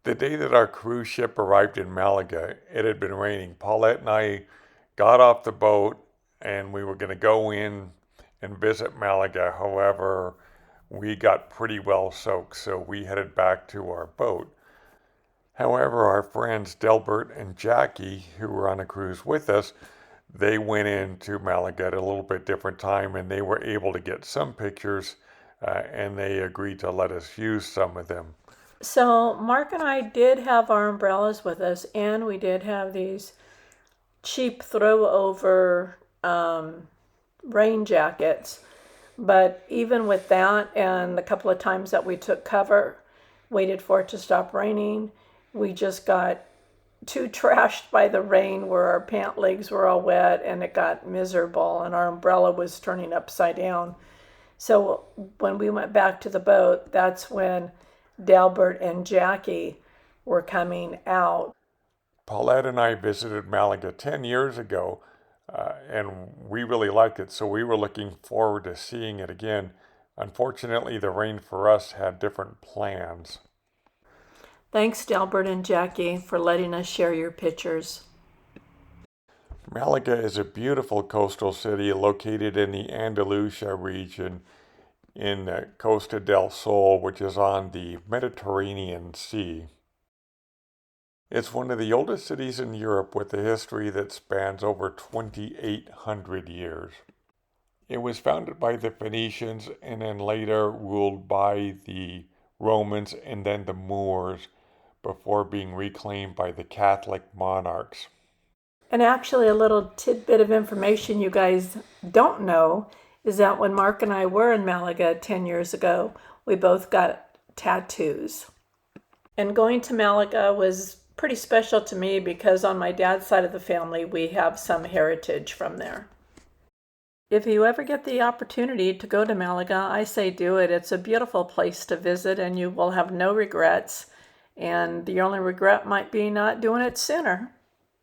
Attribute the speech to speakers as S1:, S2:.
S1: The day that our cruise ship arrived in Malaga, it had been raining. Paulette and I got off the boat and we were going to go in and visit Malaga. However, we got pretty well soaked, so we headed back to our boat. However, our friends Delbert and Jackie, who were on a cruise with us, they went into Malaga at a little bit different time and they were able to get some pictures and they agreed to let us use some of them.
S2: So Mark and I did have our umbrellas with us, and we did have these cheap throw over rain jackets. But even with that, and the couple of times that we took cover, waited for it to stop raining, we just got too trashed by the rain where our pant legs were all wet and it got miserable and our umbrella was turning upside down. So when we went back to the boat, that's when Delbert and Jackie were coming out.
S1: Paulette and I visited Malaga 10 years ago, and we really liked it, so we were looking forward to seeing it again. Unfortunately, the rain for us had different plans.
S2: Thanks, Delbert and Jackie, for letting us share your pictures.
S1: Malaga is a beautiful coastal city located in the Andalusia region in Costa del Sol, which is on the Mediterranean Sea. It's one of the oldest cities in Europe with a history that spans over 2,800 years. It was founded by the Phoenicians and then later ruled by the Romans and then the Moors before being reclaimed by the Catholic monarchs.
S2: And actually, a little tidbit of information you guys don't know is that when Mark and I were in Malaga 10 years ago, we both got tattoos. And going to Malaga was pretty special to me because on my dad's side of the family, we have some heritage from there. If you ever get the opportunity to go to Malaga, I say do it. It's a beautiful place to visit and you will have no regrets. And the only regret might be not doing it sooner.